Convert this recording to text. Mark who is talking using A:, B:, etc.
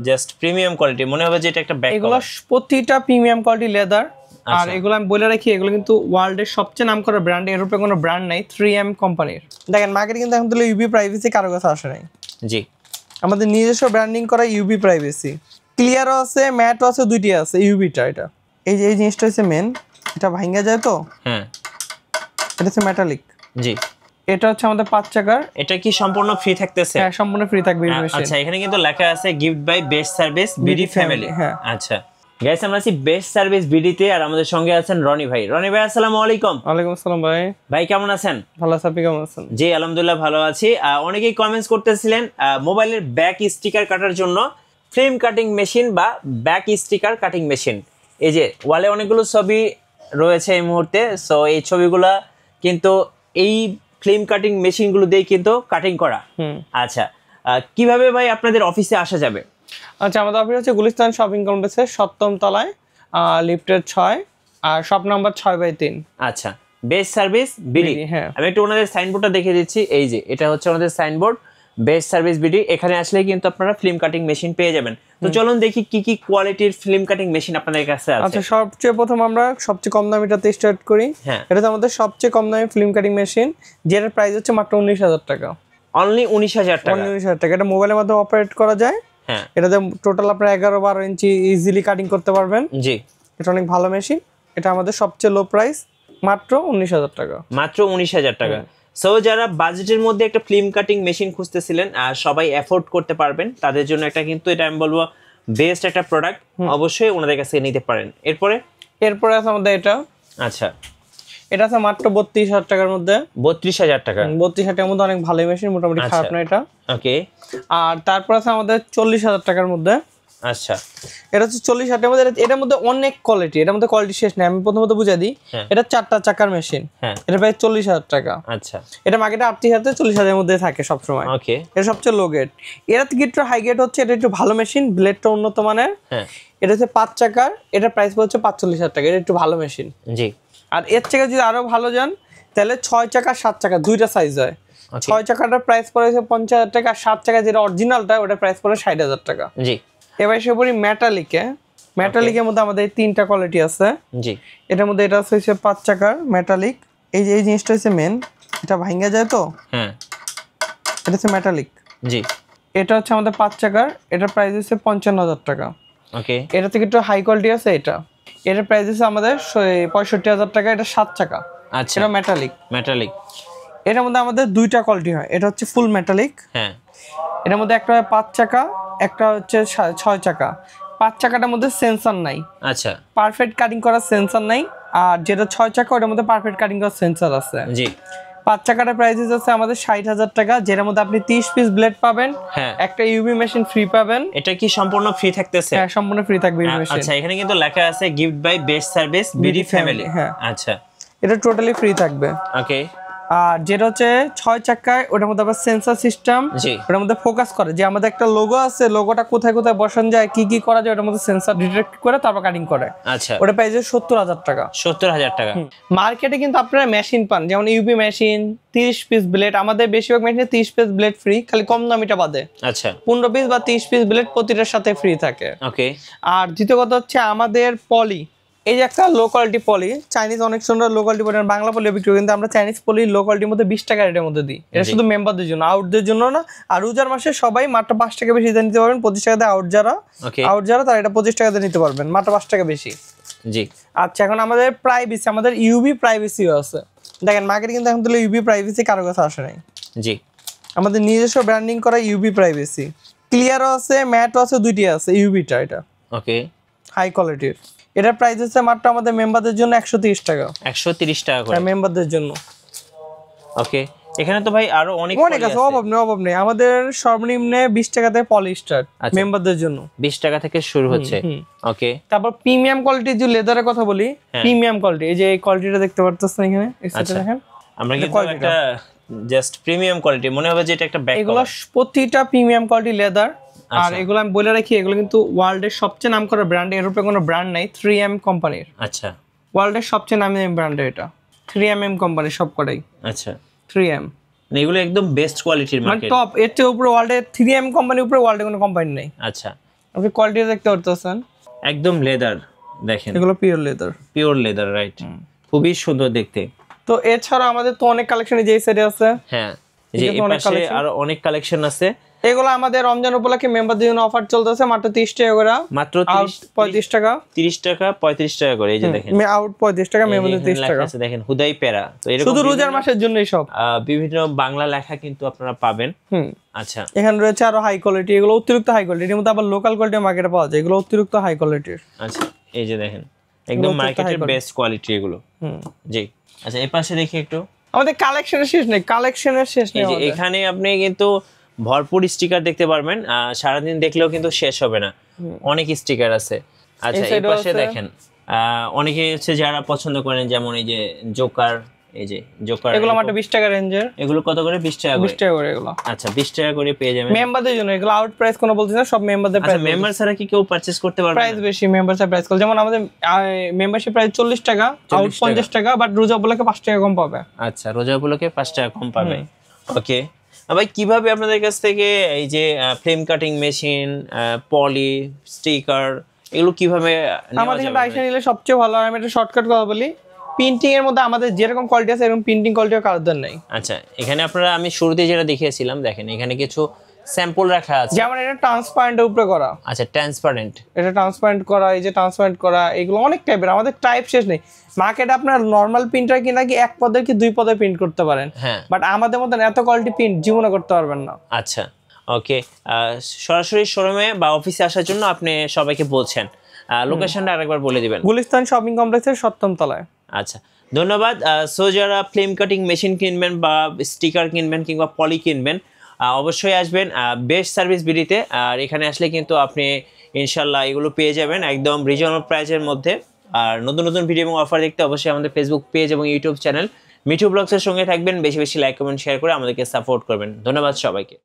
A: Just premium quality, মনে হবে যে এটা একটা ব্যাক
B: এগুলো প্রতিটা প্রিমিয়াম কোয়ালিটি লেদার। আর এগুলো আমি বলে রাখি, এগুলো কিন্তু ওয়ার্ল্ডের সবচেয়ে নামকরা ব্র্যান্ড, ইউরোপে কোনো ব্র্যান্ড নাই, 3M কোম্পানির। দেখেন মার্কেটে কিন্তু এখন তো ইউবি প্রাইভেসি কারো কাছে আসে নাই।
A: জি,
B: আমাদের নিজস্ব ব্র্যান্ডিং করা ইউবি প্রাইভেসি। ক্লিয়ারও আছে, ম্যাটও আছে, দুইটি আছে। ইউবিটা এটা, এই যে এই জিনিসটা হচ্ছে মেন, এটা ভাঙা যায় তো।
A: হ্যাঁ,
B: এটা হচ্ছে মেটালিক।
A: জি,
B: এটা হচ্ছে আমাদের 5 চাকার।
A: এটা কি সম্পূর্ণ ফ্রি থাকতেছে?
B: হ্যাঁ, সম্পূর্ণ ফ্রি থাকবে।
A: আচ্ছা, এখানে কিন্তু লেখা আছে gift by best service BD family.
B: হ্যাঁ,
A: আচ্ছা গাইস, আমরা আছি বেস্ট সার্ভিস বিডিতে, আর আমাদের সঙ্গে আছেন রনি ভাই। রনি ভাই, আসসালামু আলাইকুম।
B: ওয়ালাইকুম আসসালাম ভাই।
A: ভাই কেমন আছেন?
B: ভালো আছি, আপনি কেমন আছেন?
A: জি আলহামদুলিল্লাহ ভালো আছি। অনেকেই কমেন্টস করতেছিলেন মোবাইলের ব্যাক স্টিকার কাটার জন্য ফিল্ম কাটিং মেশিন বা ব্যাক স্টিকার কাটিং মেশিন। এই যে ওয়ালে অনেকগুলো ছবি রয়েছে এই মুহূর্তে, সো এই ছবিগুলা কিন্তু এই ফিল্ম কাটিং মেশিনগুলো দিয়ে কিন্তু কাটিং করা। আচ্ছা, কিভাবে ভাই আপনাদের অফিসে আসা যাবে?
B: আচ্ছা, আমাদের অফিস হচ্ছে গুলিস্তান শপিং কমপ্লেক্সে 7ম তলায়, লিফটের 6 আর শপ নাম্বার 6/3।
A: আচ্ছা, বেস্ট সার্ভিস বিডি।
B: হ্যাঁ,
A: আমি একটু ওনাদের সাইনবোর্ডটা দেখিয়ে দিচ্ছি। এই যে এটা হচ্ছে ওনাদের সাইনবোর্ড, বেস্ট সার্ভিস বিডি। এখানে আসলে কিন্তু আপনারা ফিল্ম কাটিং মেশিন পেয়ে যাবেন। তো চলুন দেখি কি কি কোয়ালিটির ফিল্ম কাটিং মেশিন আপনাদের কাছে আছে।
B: আচ্ছা, সবচেয়ে প্রথম আমরা সবচেয়ে কম দামিটাতে স্টার্ট করি। এটা তো আমাদের সবচেয়ে কম দামি ফিল্ম কাটিং মেশিন, যেটার প্রাইস হচ্ছে মাত্র 19,000 টাকা।
A: অনলি 19,000 টাকা।
B: 19,000 টাকা। এটা মোবাইলের মাধ্যমে অপারেট করা যায়।
A: হ্যাঁ,
B: এটাতে টোটাল আপনারা 11-12 ইঞ্চি ইজিলি কাটিং করতে পারবেন।
A: জি,
B: এটা অনেক ভালো মেশিন। এটা আমাদের সবচেয়ে লো প্রাইস, মাত্র 19,000 টাকা।
A: মাত্র 19,000 টাকা। সো যারা বাজেটের মধ্যে একটা ফিল্ম কাটিং মেশিন খুঁজতেছিলেন আর সবাই অ্যাফোর্ড করতে পারবেন, তাদের জন্য একটা কিন্তু এটা আমি বলবো বেস্ট একটা প্রোডাক্ট, অবশ্যই ওনাদের কাছে নিতে পারেন। এরপরে
B: আছে আমাদের এটা।
A: আচ্ছা,
B: এটা আছে মাত্র 32,000 টাকার মধ্যে।
A: 32,000 টাকা।
B: 32,000 টাকার মধ্যে অনেক ভালো মেশিন, মোটামুটি খারাপ না এটা।
A: ওকে।
B: আর তারপর আছে আমাদের 40,000 টাকার মধ্যে।
A: আচ্ছা,
B: এটা হচ্ছে 40,000 টাকার মধ্যে। এটার মধ্যে অনেক কোয়ালিটি, এটার মধ্যে কোয়ালিটি শেষ নেই। আমি প্রথমত বুঝিয়ে দিই, এটা 4টা চাকার মেশিন। এটা প্রায় 40,000 টাকা।
A: আচ্ছা,
B: এটা মার্কেটে 38,000 থেকে 40,000 এর মধ্যে থাকে সবসময়।
A: ওকে।
B: এটা সবচেয়ে লো গ্রেড। এর থেকে একটু হাই গ্রেড হচ্ছে, এটা একটু ভালো মেশিন, ব্লেডটা উন্নত মানের। এটা হচ্ছে 5 চাকার, এটা প্রাইস পড়ছে 45,000 টাকা। এটা একটু ভালো মেশিন।
A: জি।
B: আর এর থেকে যদি আরো ভালো যান, তাহলে 6 চাকা 7 চাকা দুইটা সাইজ হয়। 6 চাকাটার প্রাইস পড়ে 50,000 টাকা, আর 7 চাকা যেটা অরিজিনালটা ওটার প্রাইস পড়ে 60,000 টাকা।
A: জি।
B: এবার এসে পড়ি মেটালিকে। মেটালিকের মধ্যে আমাদের 3টা কোয়ালিটি আছে। জি। এটার মধ্যে এটা হচ্ছে 5 চাকার মেটালিক। এই যে এই জিনিসটা হচ্ছে মেন, এটা ভাঙা যায় তো। হ্যাঁ, এটা হচ্ছে মেটালিক। জি। এটা হচ্ছে আমাদের 5 চাকার, এটার প্রাইস হচ্ছে 55,000 টাকা। ওকে। এটা থেকে একটু হাই কোয়ালিটি আছে এটা, এটার প্রাইস হচ্ছে আমাদের 65,000 টাকা। এটা 7 চাকা। আচ্ছা, এটা মেটালিক। এটার মধ্যে আমাদের 2টা কোয়ালিটি হয়। এটা হচ্ছে ফুল মেটালিক। হ্যাঁ, এটার মধ্যে একটা 5 চাকা, একটা হচ্ছে 6 চাকা। 5 চাকাটার মধ্যে সেন্সর নাই। আচ্ছা, পারফেক্ট কাটিং করার সেন্সর নাই। আর যেটা 6 চাকা ওটার মধ্যে পারফেক্ট কাটিং করার সেন্সর আছে। জি। 5 চাকাটার প্রাইস হচ্ছে আমাদের 60,000 টাকা, যেটার মধ্যে আপনি 30 পিস ব্লেড পাবেন, একটা ইউবি মেশিন ফ্রি পাবেন।
A: এটা কি সম্পূর্ণ ফ্রি থাকতেছে?
B: হ্যাঁ, সম্পূর্ণ ফ্রি থাকবে ইউবি মেশিন।
A: আচ্ছা, এখানে কিন্তু লেখা আছে gift by best service BD family.
B: হ্যাঁ,
A: আচ্ছা,
B: এটা টোটালি ফ্রি থাকবে। ওকে। আর যেটা হচ্ছে 6 চাকায়, ওটার মধ্যে আবার সেন্সর সিস্টেম, ওটার মধ্যে ফোকাস করে যে আমাদের একটা লোগো আছে, লোগোটা কোথায় কোথায় বসানো যায়, কি কি করা যায়, ওটার মধ্যে সেন্সর ডিটেক্ট করে তারপর কাটিং করে। আচ্ছা, ওটা প্রাইস 70,000 টাকা।
A: 70,000 টাকা।
B: মার্কেটে কিন্তু আপনারা মেশিন পান, যেমন ইউবি মেশিন 30 পিস ব্লেড, আমাদের বেশিরভাগ মেশিনে 30 পিস ব্লেড ফ্রি, খালি কম দামিটা বাদে। আচ্ছা, 15 পিস বা 30 পিস ব্লেড প্রতিটার সাথে ফ্রি থাকে। ওকে। আর দ্বিতীয় কথা হচ্ছে আমাদের পলি, এই যে একটা লো কোয়ালিটি পলি, চাইনিজ অনেক সুন্দর লো কোয়ালিটি পলি, বাংলা পলি বিক্রি করি, কিন্তু আমরা চাইনিজ পলি লো কোয়ালিটির মধ্যে 20 টাকা রেটের মধ্যে দিই। এটা শুধু মেম্বারদের জন্য, আউটদের জন্য না। আর রোজার মাসে সবাই মাত্র 5 টাকা বেশি দিয়ে নিতে পারবেন। 25 টাকা দিয়ে আউট যারা তারা এটা 25 টাকা দিয়ে নিতে পারবেন, মাত্র 5 টাকা বেশি। জি। আচ্ছা, এখন আমাদের প্রাইভেসি, আমাদের ইউবি প্রাইভেসিও আছে। দেখেন মার্কেটে কিন্তু এখন তো ইউবি প্রাইভেসি কারো কাছে আসে নাই। জি। আমাদের নিজস্ব ব্র্যান্ডিং করা ইউবি প্রাইভেসি। ক্লিয়ারও আছে, ম্যাটও আছে, দুইটি আছে। ইউবিটা এটা ওকে, হাই কোয়ালিটির। এটার প্রাইস হচ্ছে মাত্র আমাদের মেম্বারদের জন্য 130 টাকা।
A: 130 টাকা করে
B: মেম্বারদের জন্য। ওকে।
A: এখানে তো ভাই আরো অনেক
B: আছে, অভাব নেই। আমাদের সর্বনিম্নে 20 টাকা থেকে পলি স্টার্ট মেম্বারদের জন্য।
A: 20 টাকা থেকে শুরু হচ্ছে। ওকে।
B: তারপর প্রিমিয়াম কোয়ালিটির যে লেদারের কথা বলি, প্রিমিয়াম কোয়ালিটি, এই যে এই কোয়ালিটিটা দেখতে পাচ্ছেন এখানে, এটা দেখেন।
A: আমরা কিন্তু একটা জাস্ট প্রিমিয়াম কোয়ালিটি, মনে হবে যে এটা একটা ব্যাক।
B: এগুলো প্রতিটা প্রিমিয়াম কোয়ালিটি লেদার। আর এগুলো আমি বলে রাখি, এগুলো কিন্তু ওয়ার্ল্ডের সবচেয়ে নামকরা ব্র্যান্ড, ইউরোপে কোনো ব্র্যান্ড নাই, 3M কোম্পানির। আচ্ছা, ওয়ার্ল্ডের সবচেয়ে নামি ব্র্যান্ড এটা 3M কোম্পানি সবকটাই। আচ্ছা, 3M
A: মানে এগুলো একদম বেস্ট কোয়ালিটির মার্কেট,
B: টপ। এর থেকে উপরে ওয়ার্ল্ডে 3M কোম্পানির উপরে ওয়ার্ল্ডে কোনো কোম্পানি নাই।
A: আচ্ছা,
B: আপনি কোয়ালিটি দেখতে পারতেছেন,
A: একদম লেদার, দেখেন
B: এগুলো পিওর লেদার,
A: রাইট, খুবই সুন্দর দেখতে।
B: তো এছাড়া আমাদের তো অনেক কালেকশন এই সাইডে আছে।
A: হ্যাঁ, যে এই পাশে আরো অনেক কালেকশন আছে।
B: এগুলো আমাদের রমজান উপলক্ষে মেম্বারদের জন্য অফার চলতেছে, মাত্র 30 টাকা করে,
A: মাত্র
B: 35 টাকা,
A: 30 টাকা 35 টাকা করে। এই যে দেখেন,
B: আউট 35 টাকা, মেম্বারদের 30 টাকা
A: আছে, দেখেন হুদাই প্যারা। তো এরকম
B: শুধু রোজার মাসের জন্যই সব
A: বিভিন্ন বাংলা লেখা কিন্তু আপনারা পাবেন। আচ্ছা,
B: এখানে রয়েছে আরো হাই কোয়ালিটি, এগুলো অতিরিক্ত হাই কোয়ালিটি, এর মধ্যে আবার লোকাল কোয়ালিটি মার্কেটে পাওয়া যায়, এগুলো অতিরিক্ত হাই কোয়ালিটির।
A: আচ্ছা, এই যে দেখেন একদম মার্কেটের বেস্ট কোয়ালিটি এগুলো। জি, আচ্ছা এই পাশে দেখি একটু,
B: আমাদের কালেকশনের শেষ নেই,
A: এই যে এখানে আপনি কিন্তু ভরপুর স্টিকার দেখতে পারবেন, সারাদিন দেখলেও কিন্তু শেষ হবে না, অনেক স্টিকার আছে। আচ্ছা, এই পাশে দেখেন অনেকে হচ্ছে যারা পছন্দ করেন, যেমন এই যে জোকার, এই যে জোকার,
B: এগুলো মাত্র 20 টাকা রেঞ্জের।
A: এগুলো কত করে? 20 টাকা করে।
B: 20 টাকা করে এগুলো।
A: আচ্ছা, 20 টাকা করে পেয়ে যাবেন
B: মেম্বারদের জন্য। এগুলো আউট প্রাইস কোনো বলছি না, সব মেম্বারদের প্রাইস।
A: আচ্ছা, মেম্বার ছাড়া কি কেউ পারচেজ করতে পারবে?
B: প্রাইস বেশি, মেম্বারশিপ প্রাইস কম। যেমন আমাদের মেম্বারশিপ প্রাইস 40 টাকা, আউট 50 টাকা, বাট রোজা উপলক্ষে 5 টাকা কম পাবে।
A: আচ্ছা, রোজা উপলক্ষে 5 টাকা কম পাবে। ওকে, ভাই কিভাবে আপনাদের কাছ থেকে এই যে ফ্লেম কাটিং মেশিন, পলি, স্টিকার, এগুলো কিভাবে
B: আমাদের এখানে আইসা নিলে সবচেয়ে ভালো। আর আমি একটা শর্টকাট কথা বলি, প্রিন্টিং এর মধ্যে আমাদের যেরকম কোয়ালিটি আছে এরকম প্রিন্টিং কোয়ালিটিও কারোর নেই।
A: আচ্ছা, এখানে আপনারা আমি শুরুতে যেটা দেখিয়েছিলাম, দেখেন এখানে কিছু স্যাম্পল রাখা আছে,
B: যেমন এটা ট্রান্সপারেন্টের উপরে করা।
A: আচ্ছা, ট্রান্সপারেন্ট,
B: এটা ট্রান্সপারেন্ট করা, এই যে ট্রান্সপারেন্ট করা, এগুলো অনেক টাইপের, আমাদের টাইপ শেষ নেই। মার্কেটে আপনার নরমাল প্রিন্টার কি নাকি এক পদের কি দুই পদে প্রিন্ট করতে পারেন,
A: হ্যাঁ,
B: বাট আমাদের মতন এত কোয়ালিটি প্রিন্ট জীবনে করতে পারবেন না।
A: আচ্ছা, ওকে, সরাসরি শোরুমে বা অফিসে আসার জন্য আপনি সবাইকে বলছেন, লোকেশনটা আরেকবার বলে দিবেন।
B: গুলিস্তান শপিং কমপ্লেক্সের 7ম তলায়।
A: আচ্ছা, ধন্যবাদ। সো যারা ফ্লেম কাটিং মেশিন কিনবেন বা স্টিকার কিনবেন কিংবা পলি কিনবেন, অবশ্যই আসবেন বেস্ট সার্ভিস বিডিতে। আর এখানে আসলে কিন্তু আপনি ইনশাল্লাহ এগুলো পেয়ে যাবেন একদম রিজনেবল প্রাইসের মধ্যে। আর নতুন নতুন ভিডিও এবং অফার দেখতে অবশ্যই আমাদের ফেসবুক পেজ এবং ইউটিউব চ্যানেল মিঠু ব্লগসের সঙ্গে থাকবেন। বেশি বেশি লাইক কমেন্ট শেয়ার করে আমাদেরকে সাপোর্ট করবেন। ধন্যবাদ সবাইকে।